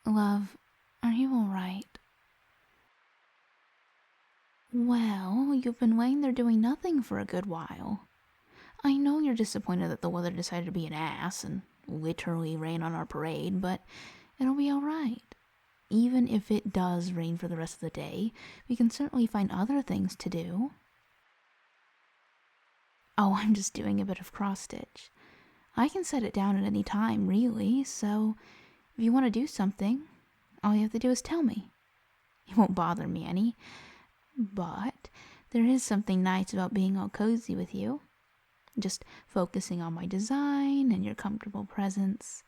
Love, are you alright? Well, you've been laying there doing nothing for a good while. I know you're disappointed that the weather decided to be an ass and literally rain on our parade, but it'll be alright. Even if it does rain for the rest of the day, we can certainly find other things to do. Oh, I'm just doing a bit of cross-stitch. I can set it down at any time, really, so if you want to do something, all you have to do is tell me. It won't bother me any, but there is something nice about being all cozy with you. Just focusing on my design and your comfortable presence.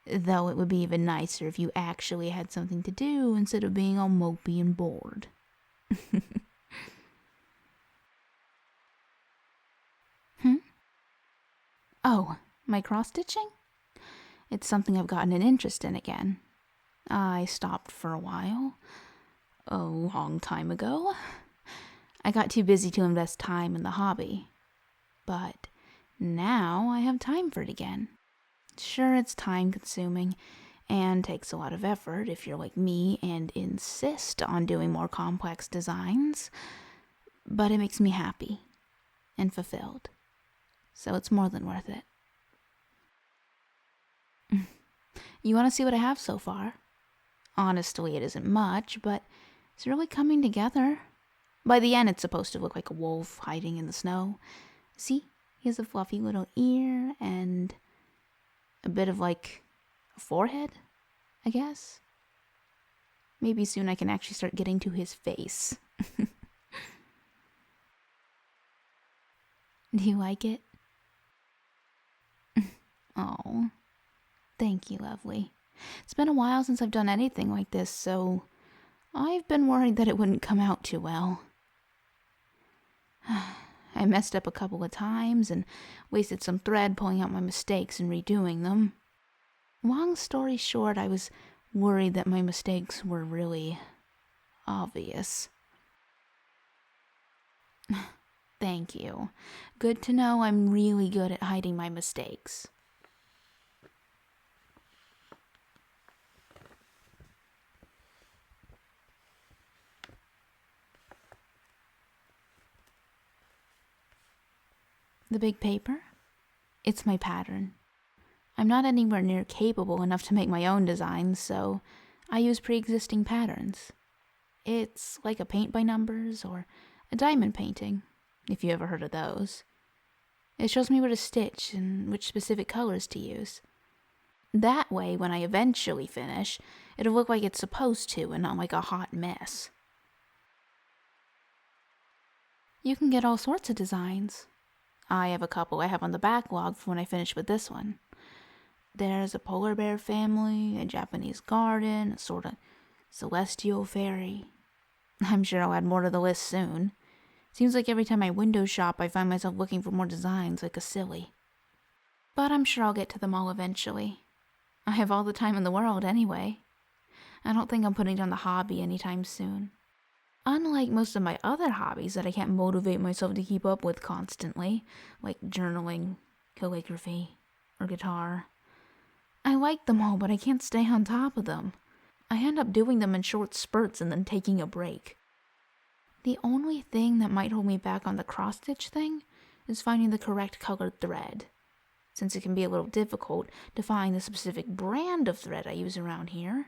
Though it would be even nicer if you actually had something to do instead of being all mopey and bored. Oh, my cross-stitching? It's something I've gotten an interest in again. I stopped for a while. A long time ago. I got too busy to invest time in the hobby. But now I have time for it again. Sure, it's time-consuming and takes a lot of effort if you're like me and insist on doing more complex designs, but it makes me happy and fulfilled, so it's more than worth it. You want to see what I have so far? Honestly, it isn't much, but it's really coming together. By the end, it's supposed to look like a wolf hiding in the snow. See, he has a fluffy little ear and a bit of like a forehead, I guess. Maybe soon I can actually start getting to his face. Do you like it? Oh, thank you, lovely. It's been a while since I've done anything like this, so I've been worried that it wouldn't come out too well. I messed up a couple of times and wasted some thread pulling out my mistakes and redoing them. Long story short, I was worried that my mistakes were really obvious. Thank you. Good to know I'm really good at hiding my mistakes. The big paper? It's my pattern. I'm not anywhere near capable enough to make my own designs, so I use pre-existing patterns. It's like a paint by numbers or a diamond painting, if you ever heard of those. It shows me where to stitch and which specific colors to use. That way, when I eventually finish, it'll look like it's supposed to and not like a hot mess. You can get all sorts of designs. I have a couple I have on the backlog for when I finish with this one. There's a polar bear family, a Japanese garden, a sort of celestial fairy. I'm sure I'll add more to the list soon. Seems like every time I window shop, I find myself looking for more designs like a silly. But I'm sure I'll get to them all eventually. I have all the time in the world anyway. I don't think I'm putting down the hobby anytime soon. Unlike most of my other hobbies that I can't motivate myself to keep up with constantly, like journaling, calligraphy, or guitar. I like them all, but I can't stay on top of them. I end up doing them in short spurts and then taking a break. The only thing that might hold me back on the cross-stitch thing is finding the correct colored thread, since it can be a little difficult to find the specific brand of thread I use around here.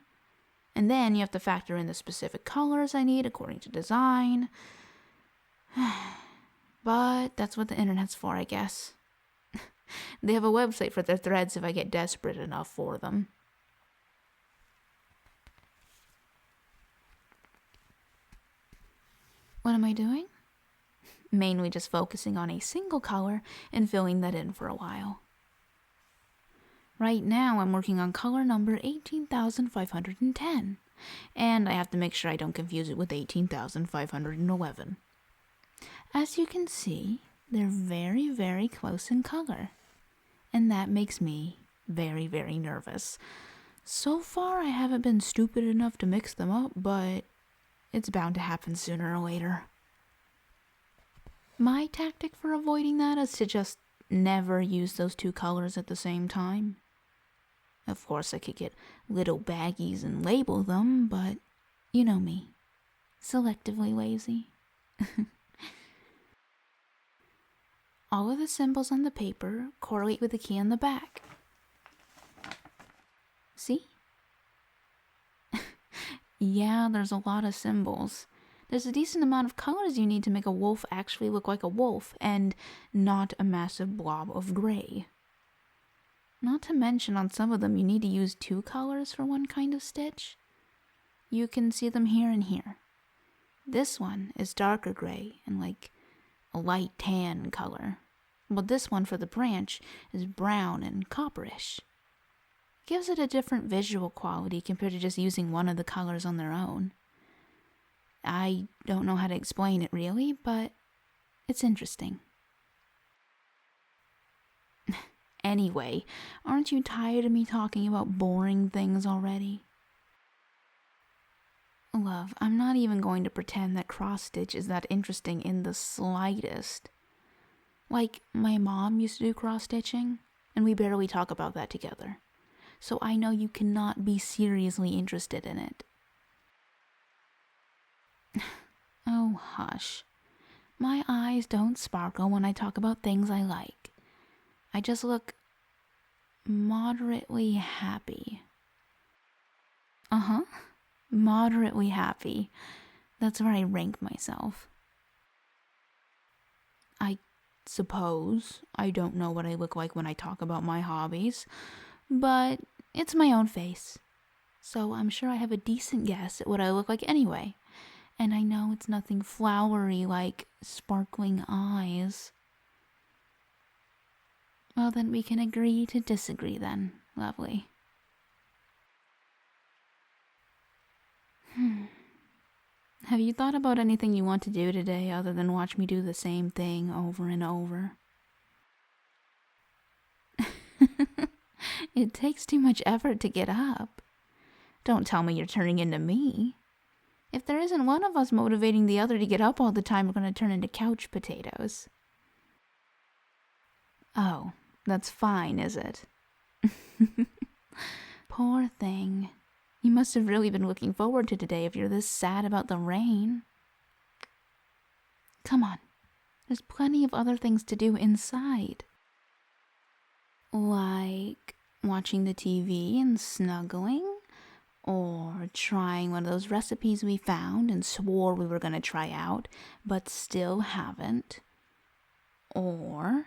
And then you have to factor in the specific colors I need according to design. But that's what the internet's for, I guess. They have a website for their threads if I get desperate enough for them. What am I doing? Mainly just focusing on a single color and filling that in for a while. Right now I'm working on color number 18,510, and I have to make sure I don't confuse it with 18,511. As you can see, they're very, very close in color, and that makes me very, very nervous. So far I haven't been stupid enough to mix them up, but it's bound to happen sooner or later. My tactic for avoiding that is to just never use those two colors at the same time. Of course, I could get little baggies and label them, but you know me, selectively lazy. All of the symbols on the paper correlate with the key on the back. See? Yeah, there's a lot of symbols. There's a decent amount of colors you need to make a wolf actually look like a wolf and not a massive blob of gray. Not to mention, on some of them, you need to use 2 colors for one kind of stitch. You can see them here and here. This one is darker gray and like a light tan color. But this one for the branch is brown and copperish. Gives it a different visual quality compared to just using one of the colors on their own. I don't know how to explain it really, but it's interesting. Anyway, aren't you tired of me talking about boring things already? Love, I'm not even going to pretend that cross-stitch is that interesting in the slightest. Like, my mom used to do cross-stitching, and we barely talk about that together. So I know you cannot be seriously interested in it. Oh, hush. My eyes don't sparkle when I talk about things I like. I just look moderately happy. Moderately happy. That's where I rank myself. I suppose I don't know what I look like when I talk about my hobbies, but it's my own face. So I'm sure I have a decent guess at what I look like anyway. And I know it's nothing flowery like sparkling eyes. Well, then we can agree to disagree then. Lovely. Have you thought about anything you want to do today other than watch me do the same thing over and over? It takes too much effort to get up. Don't tell me you're turning into me. If there isn't one of us motivating the other to get up all the time, we're going to turn into couch potatoes. Oh, that's fine, is it? Poor thing. You must have really been looking forward to today if you're this sad about the rain. Come on. There's plenty of other things to do inside. Like watching the TV and snuggling, or trying one of those recipes we found and swore we were going to try out, but still haven't. Or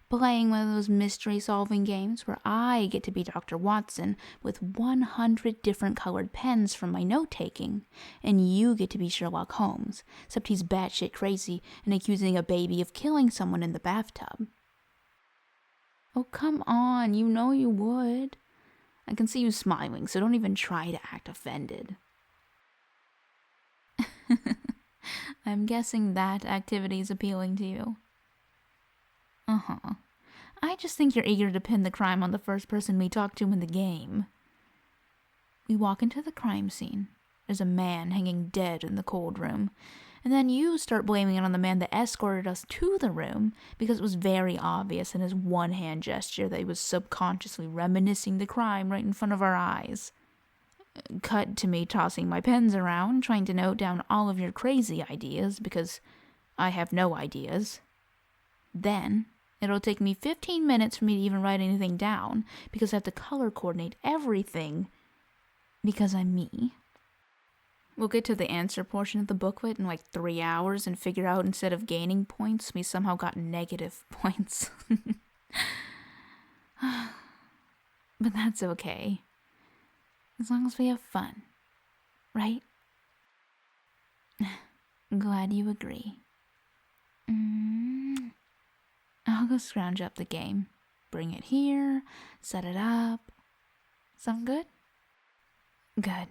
playing one of those mystery-solving games where I get to be Dr. Watson with 100 different colored pens from my note-taking, and you get to be Sherlock Holmes, except he's batshit crazy and accusing a baby of killing someone in the bathtub. Oh, come on, you know you would. I can see you smiling, so don't even try to act offended. I'm guessing that activity is appealing to you. I just think you're eager to pin the crime on the first person we talk to in the game. We walk into the crime scene. There's a man hanging dead in the cold room. And then you start blaming it on the man that escorted us to the room because it was very obvious in his one-hand gesture that he was subconsciously reminiscing the crime right in front of our eyes. Cut to me tossing my pens around, trying to note down all of your crazy ideas because I have no ideas. Then it'll take me 15 minutes for me to even write anything down because I have to color coordinate everything because I'm me. We'll get to the answer portion of the booklet in like 3 hours and figure out instead of gaining points, we somehow got negative points. But that's okay. As long as we have fun. Right? Glad you agree. I'll go scrounge up the game. Bring it here. Set it up. Sound good? Good.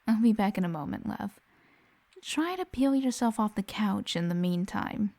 I'll be back in a moment, love. Try to peel yourself off the couch in the meantime.